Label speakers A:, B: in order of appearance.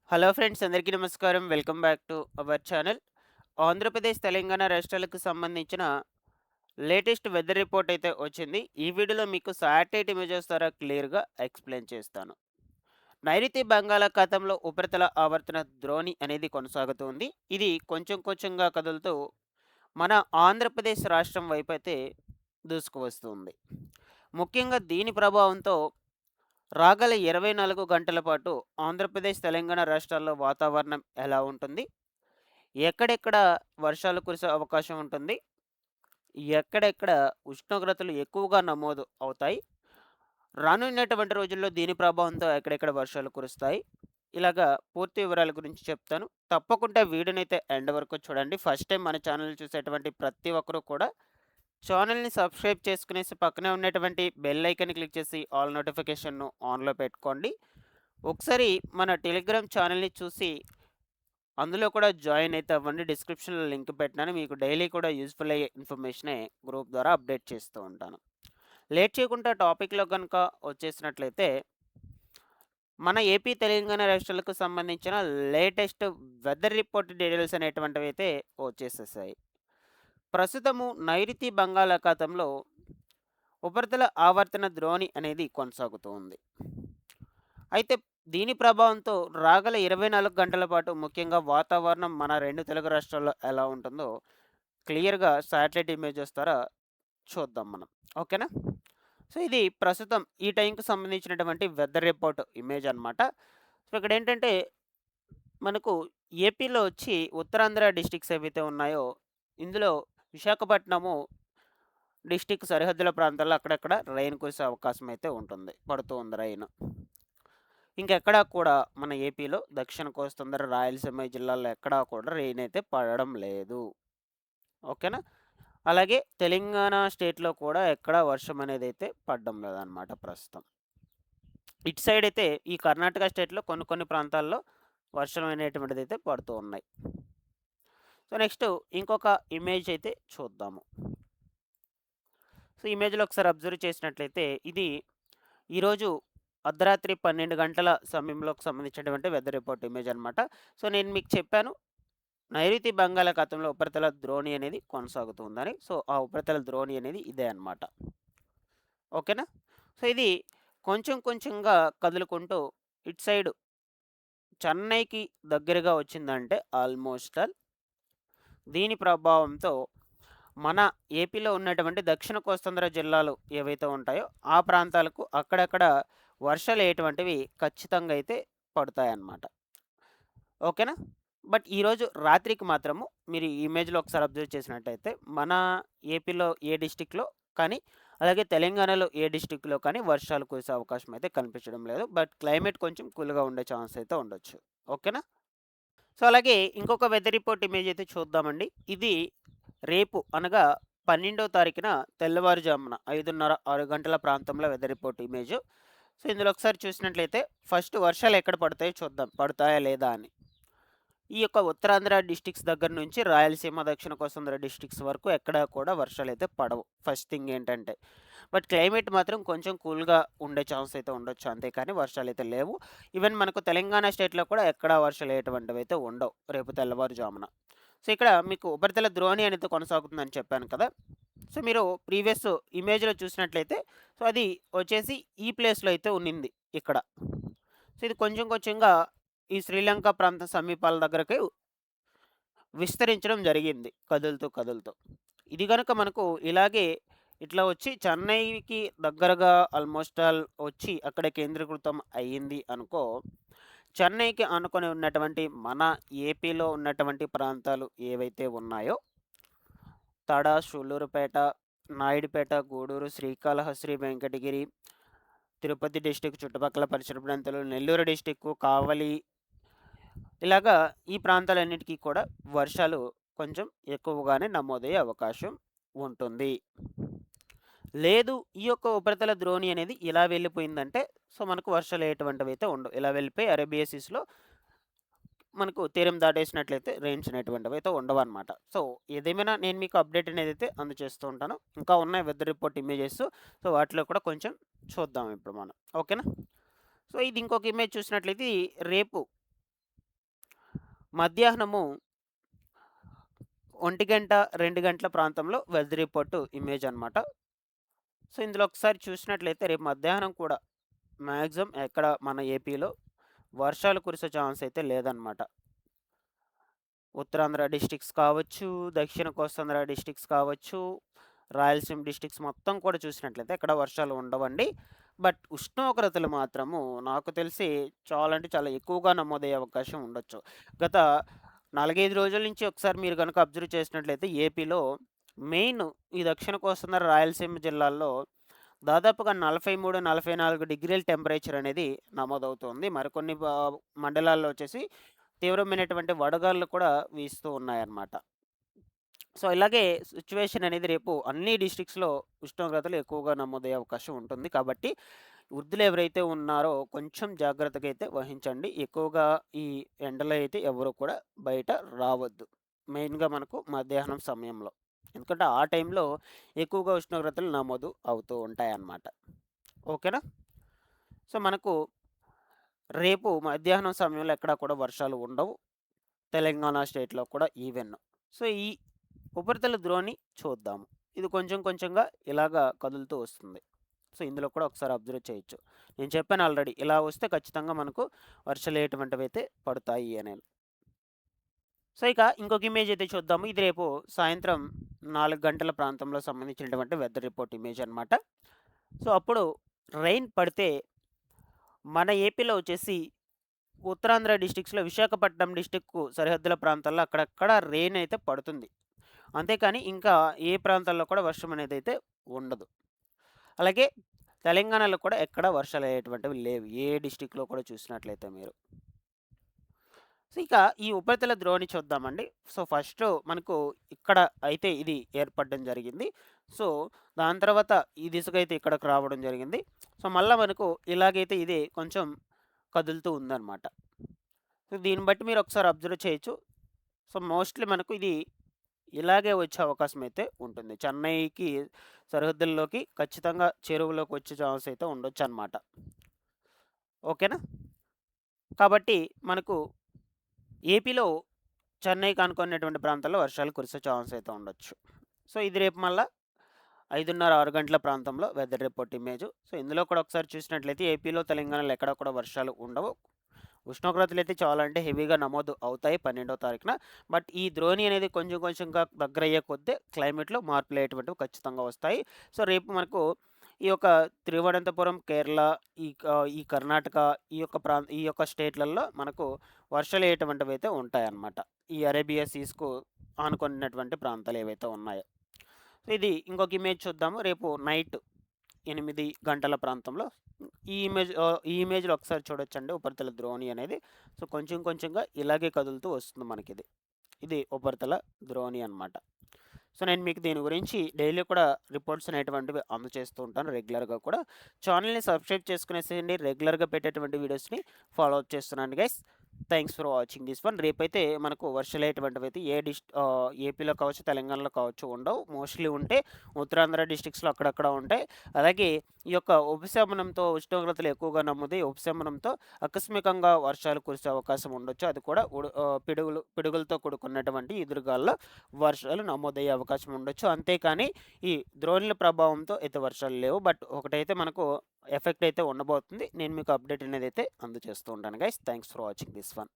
A: Hello friends, అందరికీ నమస్కారం. Welcome back to our channel. Andhra Pradesh, Telangana రాష్ట్రాలకు సంబంధించిన లేటెస్ట్ వెదర్ రిపోర్ట్ అయితే వచ్చింది. ఈ వీడియోలో మీకు శాటిలైట్ ఇమేజెస్ ద్వారా క్లియర్‌గా ఎక్స్‌ప్లెయిన్ చేస్తాను. నైరుతి బంగాళాఖాతంలో ఉపరితల ఆవర్తన ద్రోణి అనేది కొనసాగుతుంది. ఇది కొంచెం కొంచెంగా కదులుతూ మన ఆంధ్రప్రదేశ్ రాష్ట్రం వైపైతే దూసుకువస్తుంది. ముఖ్యంగా దీని ప్రభావంతో రాగల 24 గంటల పాటు ఆంధ్రప్రదేశ్, తెలంగాణ రాష్ట్రాల్లో వాతావరణం ఎలా ఉంటుంది? ఎక్కడెక్కడ వర్షాలు కురిసే అవకాశం ఉంటుంది? ఎక్కడెక్కడ ఉష్ణోగ్రతలు ఎక్కువగా నమోదు అవుతాయి? రానున్నటువంటి రోజుల్లో దీని ప్రభావంతో ఎక్కడెక్కడ వర్షాలు కురుస్తాయి? ఇలాగా పూర్తి వివరాల గురించి చెప్తాను. తప్పకుండా వీడియోనైతే ఎండ్ వరకు చూడండి. ఫస్ట్ టైం మన ఛానల్ చూసేటువంటి ప్రతి ఒక్కరు కూడా ఛానల్‌ని సబ్స్క్రైబ్ చేసుకునేసి పక్కనే ఉన్నటువంటి బెల్ ఐకాన్‌ని క్లిక్ చేసి ఆల్ నోటిఫికేషన్‌ను ఆన్‌లో పెట్టుకోండి. ఒకసారి మన టెలిగ్రామ్ ఛానల్‌ని చూసి అందులో కూడా జాయిన్ అయితే అవ్వండి. డిస్క్రిప్షన్‌లో లింక్ పెట్టినాను. మీకు డైలీ కూడా యూజ్‌ఫుల్ అయ్యే ఇన్ఫర్మేషనే గ్రూప్ ద్వారా అప్డేట్ చేస్తూ ఉంటాను. లేట్ చేయకుండా టాపిక్‌లో గనుక వచ్చేసినట్లయితే, మన ఏపీ, తెలంగాణ రాష్ట్రాలకు సంబంధించిన లేటెస్ట్ వెదర్ రిపోర్ట్ డీటెయిల్స్ అనేటువంటివైతే వచ్చేసేసాయి. ప్రస్తుతము నైరుతి బంగాళాఖాతంలో ఉపరితల ఆవర్తన ద్రోణి అనేది కొనసాగుతూ ఉంది. అయితే దీని ప్రభావంతో రాగల 24 గంటల పాటు ముఖ్యంగా వాతావరణం మన 2 తెలుగు రాష్ట్రాల్లో ఎలా ఉంటుందో క్లియర్‌గా శాటిలైట్ ఇమేజెస్ ద్వారా చూద్దాం మనం. ఓకేనా? సో, ఇది ప్రస్తుతం ఈ టైంకి సంబంధించినటువంటి వెదర్ రిపోర్ట్ ఇమేజ్ అనమాట. సో, ఇక్కడేంటంటే మనకు ఏపీలో వచ్చి ఉత్తరాంధ్ర డిస్ట్రిక్ట్స్ ఏవైతే ఉన్నాయో, ఇందులో విశాఖపట్నము డిస్ట్రిక్ట్ సరిహద్దుల ప్రాంతాల్లో అక్కడక్కడ రెయిన్ కురిసే అవకాశం అయితే ఉంటుంది. పడుతూ ఉంది రెయిన్. ఇంకెక్కడా కూడా మన ఏపీలో దక్షిణ కోస్తాంధ్ర, రాయలసీమ జిల్లాల్లో ఎక్కడా కూడా రెయిన్ అయితే పడడం లేదు. ఓకేనా? అలాగే తెలంగాణ స్టేట్‌లో కూడా ఎక్కడా వర్షం అనేదైతే పడడం లేదనమాట ప్రస్తుతం. ఇటు సైడ్ అయితే ఈ కర్ణాటక స్టేట్‌లో కొన్ని కొన్ని ప్రాంతాల్లో వర్షం అనేటువంటిదైతే పడుతూ ఉన్నాయి. సో, నెక్స్ట్ ఇంకొక ఇమేజ్ అయితే చూద్దాము. సో, ఇమేజ్‌లో ఒకసారి అబ్జర్వ్ చేసినట్లయితే ఇది ఈరోజు అర్ధరాత్రి 12 గంటల సమయంలోకి సంబంధించినటువంటి వెదర్ రిపోర్ట్ ఇమేజ్ అనమాట. సో, నేను మీకు చెప్పాను నైరుతి బంగాళాఖాతంలో ఉపరితల ద్రోణి అనేది కొనసాగుతూ ఉందని. సో, ఆ ఉపరితల ద్రోణి అనేది ఇదే అనమాట. ఓకేనా? సో, ఇది కొంచెం కొంచెంగా కదులుకుంటూ ఇటు సైడు చెన్నైకి దగ్గరగా వచ్చిందంటే ఆల్మోస్ట్ ఆల్ దీని ప్రభావంతో మన ఏపీలో ఉన్నటువంటి దక్షిణ కోస్తాంధ్ర జిల్లాలు ఏవైతే ఉంటాయో ఆ ప్రాంతాలకు అక్కడక్కడ వర్షాలు ఎటువంటివి ఖచ్చితంగా అయితే పడతాయన్నమాట. ఓకేనా? బట్ ఈరోజు రాత్రికి మాత్రము మీరు ఈ ఇమేజ్‌లో ఒకసారి అబ్జర్వ్ చేసినట్టయితే మన ఏపీలో ఏ డిస్ట్రిక్ట్‌లో కానీ, అలాగే తెలంగాణలో ఏ డిస్ట్రిక్ట్‌లో కానీ వర్షాలు కురిసే అవకాశం అయితే కనిపించడం లేదు. బట్ క్లైమేట్ కొంచెం కూల్‌గా ఉండే ఛాన్స్ అయితే ఉండొచ్చు. ఓకేనా? సో, అలాగే ఇంకొక వెదర్ రిపోర్ట్ ఇమేజ్ అయితే చూద్దామండి. ఇది రేపు అనగా 12వ తారీఖున తెల్లవారుజామున 5:30, 6 గంటల ప్రాంతంలో వెదర్ రిపోర్ట్ ఇమేజు. సో, ఇందులో ఒకసారి చూసినట్లయితే ఫస్ట్ వర్షాలు ఎక్కడ పడతాయో చూద్దాం. పడతాయా లేదా అని. ఈ యొక్క ఉత్తరాంధ్ర డిస్ట్రిక్ట్స్ దగ్గర నుంచి రాయలసీమ, దక్షిణ కోస్తాంధ్ర డిస్ట్రిక్ట్స్ వరకు ఎక్కడా కూడా వర్షాలైతే పడవు. ఫస్ట్ థింగ్ ఏంటంటే. బట్ క్లైమేట్ మాత్రం కొంచెం కూల్‌గా ఉండే ఛాన్స్ అయితే ఉండొచ్చు. అంతేకాని వర్షాలైతే లేవు. ఈవెన్ మనకు తెలంగాణ స్టేట్‌లో కూడా ఎక్కడా వర్షాలు ఎటువంటివైతే ఉండవు రేపు తెల్లవారుజామున. సో, ఇక్కడ మీకు ఉపరితల ద్రోణి అనేది కొనసాగుతుందని చెప్పాను కదా! సో, మీరు ప్రీవియస్ ఇమేజ్‌లో చూసినట్లయితే సో, అది వచ్చేసి ఈ ప్లేస్‌లో అయితే ఉన్నింది ఇక్కడ. సో, ఇది కొంచెం కొంచెంగా ఈ శ్రీలంక ప్రాంత సమీపాల దగ్గరకి విస్తరించడం జరిగింది. కదులుతూ, కదులుతూ. ఇది గనక మనకు ఇలాగే ఇట్లా వచ్చి చెన్నైకి దగ్గరగా ఆల్మోస్ట్ ఆల్ వచ్చి అక్కడ కేంద్రీకృతం అయ్యింది అనుకో, చెన్నైకి ఆనుకొని ఉన్నటువంటి మన ఏపీలో ఉన్నటువంటి ప్రాంతాలు ఏవైతే ఉన్నాయో తడ, సూళ్ళూరుపేట, నాయుడుపేట, గూడూరు, శ్రీకాళహస్తి, వెంకటగిరి, తిరుపతి డిస్ట్రిక్ట్ చుట్టుపక్కల పరిసర ప్రాంతాలు, నెల్లూరు డిస్ట్రిక్కు, కావలి ఇలాగా ఈ ప్రాంతాలన్నిటికీ కూడా వర్షాలు కొంచెం ఎక్కువగానే నమోదయ్యే అవకాశం ఉంటుంది. లేదు ఈ యొక్క ఉపరితల ద్రోణి అనేది ఇలా వెళ్ళిపోయిందంటే సో, మనకు వర్షాలు ఎటువంటివైతే ఉండవు. ఇలా వెళ్ళిపోయి అరేబియా సీస్‌లో మనకు తీరం దాటేసినట్లయితే రెయిన్స్ అనేటువంటివైతే ఉండవన్నమాట. సో, ఏదేమైనా నేను మీకు అప్డేట్ అనేదైతే అందజేస్తూ ఉంటాను. ఇంకా ఉన్నాయి వెదర్ రిపోర్ట్ ఇమేజెస్. సో, వాటిలో కూడా కొంచెం చూద్దాం ఇప్పుడు మనం. ఓకేనా? సో, ఇది ఇంకొక ఇమేజ్ చూసినట్లయితే రేపు మధ్యాహ్నము 1 గంట, 2 గంటల ప్రాంతంలో వెదర్ రిపోర్ట్ ఇమేజ్ అనమాట. సో, ఇందులో ఒకసారి చూసినట్లయితే రేపు మధ్యాహ్నం కూడా మాక్సిమం ఎక్కడ మన ఏపీలో వర్షాలు కురిసే ఛాన్స్ అయితే లేదనమాట. ఉత్తరాంధ్ర డిస్ట్రిక్ట్స్ కావచ్చు, దక్షిణ కోస్తాంధ్ర డిస్ట్రిక్ట్స్ కావచ్చు, రాయలసీమ డిస్ట్రిక్ట్స్ మొత్తం కూడా చూసినట్లయితే ఎక్కడ వర్షాలు ఉండవండి. బట్ ఉష్ణోగ్రతలు మాత్రము నాకు తెలిసి చాలా అంటే చాలా ఎక్కువగా నమోదయ్యే అవకాశం ఉండొచ్చు. గత 4, 5 రోజుల నుంచి ఒకసారి మీరు గనుక అబ్జర్వ్ చేసినట్లయితే ఏపీలో మెయిన్ ఈ దక్షిణ కోస్తాంధ్ర, రాయలసీమ జిల్లాల్లో దాదాపుగా 43, 44 డిగ్రీల టెంపరేచర్ అనేది నమోదవుతోంది. మరికొన్ని మండలాల్లో వచ్చేసి తీవ్రమైనటువంటి వడగాలులు కూడా వీస్తూ ఉన్నాయన్నమాట. సో, ఇలాగే సిట్యుయేషన్ అనేది రేపు అన్ని డిస్ట్రిక్ట్స్‌లో ఉష్ణోగ్రతలు ఎక్కువగా నమోదయ్యే అవకాశం ఉంటుంది. కాబట్టి వృద్ధులు ఎవరైతే ఉన్నారో కొంచెం జాగ్రత్తగా అయితే వహించండి. ఎక్కువగా ఈ ఎండలో అయితే ఎవరు కూడా బయట రావద్దు. మెయిన్‌గా మనకు మధ్యాహ్నం సమయంలో. ఎందుకంటే ఆ టైంలో ఎక్కువగా ఉష్ణోగ్రతలు నమోదు అవుతూ ఉంటాయన్నమాట. ఓకేనా? సో, మనకు రేపు మధ్యాహ్నం సమయంలో ఎక్కడా కూడా వర్షాలు ఉండవు. తెలంగాణ స్టేట్‌లో కూడా ఈవెన్. సో, ఈ ఉపరితల ద్రోణి చూద్దాము. ఇది కొంచెం కొంచెంగా ఇలాగా కదులుతూ వస్తుంది. సో, ఇందులో కూడా ఒకసారి అబ్జర్వ్ చేయొచ్చు. నేను చెప్పాను ఆల్రెడీ. ఇలా వస్తే ఖచ్చితంగా మనకు వర్షాలు ఎటువంటివైతే పడతాయి అనేది. సో, ఇక ఇంకొక ఇమేజ్ అయితే చూద్దాము. ఇది రేపు సాయంత్రం 4 గంటల ప్రాంతంలో సంబంధించినటువంటి వెదర్ రిపోర్ట్ ఇమేజ్ అనమాట. సో, అప్పుడు రెయిన్ పడితే మన ఏపీలో వచ్చేసి ఉత్తరాంధ్ర డిస్ట్రిక్ట్స్‌లో విశాఖపట్నం డిస్ట్రిక్ట్‌కు సరిహద్దుల ప్రాంతాల్లో అక్కడక్కడ రెయిన్ అయితే పడుతుంది. అంతేకాని ఇంకా ఏ ప్రాంతాల్లో కూడా వర్షం అనేదైతే ఉండదు. అలాగే తెలంగాణలో కూడా ఎక్కడ వర్షాలయ్యేటువంటివి లేవు. ఏ డిస్ట్రిక్ట్‌లో కూడా చూసినట్లయితే మీరు. సో, ఇక ఈ ఉపరితల ద్రోణి చూద్దామండి. సో, ఫస్టు మనకు ఇక్కడ అయితే ఇది ఏర్పడడం జరిగింది. సో, దాని తర్వాత ఈ దిశగా అయితే ఇక్కడికి రావడం జరిగింది. సో, మళ్ళా మనకు ఇలాగైతే ఇది కొంచెం కదులుతూ ఉందన్నమాట. సో, దీన్ని బట్టి మీరు ఒకసారి అబ్జర్వ్ చేయొచ్చు. సో, మోస్ట్‌లీ మనకు ఇది ఇలాగే వచ్చే అవకాశం అయితే ఉంటుంది. చెన్నైకి సరిహద్దుల్లోకి ఖచ్చితంగా చెరువులోకి వచ్చే ఛాన్స్ అయితే ఉండొచ్చనమాట. ఓకేనా? కాబట్టి మనకు ఏపీలో చెన్నైకి ఆనుకున్నటువంటి ప్రాంతాల్లో వర్షాలు కురిసే ఛాన్స్ అయితే ఉండొచ్చు. సో, ఇది రేపు మళ్ళా 5:30, 6 గంటల ప్రాంతంలో వెదర్ రిపోర్ట్ ఇమేజు. సో, ఇందులో కూడా ఒకసారి చూసినట్లయితే ఏపీలో, తెలంగాణలో ఎక్కడ కూడా వర్షాలు ఉండవు. ఉష్ణోగ్రతలైతే చాలా అంటే హెవీగా నమోదు అవుతాయి 12వ తారీఖున. బట్ ఈ ద్రోణి అనేది కొంచెం కొంచెంగా దగ్గరయ్యే కొద్దీ క్లైమేట్‌లో మార్పులయ్యేటువంటివి ఖచ్చితంగా వస్తాయి. సో, రేపు మనకు ఈ యొక్క తిరువనంతపురం, కేరళ, ఈ కర్ణాటక ఈ యొక్క స్టేట్‌లలో మనకు వర్షాలయ్యేటువంటివైతే ఉంటాయన్నమాట. ఈ అరేబియా సీస్‌కు ఆనుకున్నటువంటి ప్రాంతాలు ఏవైతే ఉన్నాయో. సో, ఇది ఇంకొక ఇమేజ్ చూద్దాము. రేపు నైట్ 8 గంటల ప్రాంతంలో ఈ ఇమేజ్‌లో ఒకసారి చూడొచ్చండి ఉపరితల ద్రోణి అనేది. సో, కొంచెం కొంచెంగా ఇలాగే కదులుతూ వస్తుంది మనకిది. ఇది ఉపరితల ద్రోణి అనమాట. సో, నేను మీకు దీని గురించి డైలీ కూడా రిపోర్ట్స్ అనేటువంటివి అందజేస్తూ ఉంటాను రెగ్యులర్‌గా కూడా. ఛానెల్‌ని సబ్స్క్రైబ్ చేసుకునేసేయండి. రెగ్యులర్‌గా పెట్టేటువంటి వీడియోస్‌ని ఫాలో అప్ చేస్తున్నాను guys. Thanks for watching this one. రేపైతే మనకు వర్షాలయ్యేటువంటివైతే ఏపీలో కావచ్చు, తెలంగాణలో కావచ్చు ఉండవు. మోస్ట్‌లీ ఉంటే ఉత్తరాంధ్ర డిస్ట్రిక్ట్స్‌లో అక్కడక్కడ ఉంటాయి. అలాగే ఈ యొక్క ఉపశమనంతో ఉష్ణోగ్రతలు ఎక్కువగా నమోదై ఉపశమనంతో ఆకస్మికంగా వర్షాలు కురిసే అవకాశం ఉండొచ్చు. అది కూడా పిడుగులతో కూడుకున్నటువంటి ఎదురుగాలుల వర్షాలు నమోదయ్యే అవకాశం ఉండొచ్చు. అంతేకాని ఈ ద్రోణుల ప్రభావంతో అయితే వర్షాలు లేవు. బట్ ఒకటైతే మనకు ఎఫెక్ట్ అయితే ఉండబోతుంది. నేను మీకు అప్డేట్ అనేది అయితే అందజేస్తూ ఉంటాను guys. Thanks for watching this one.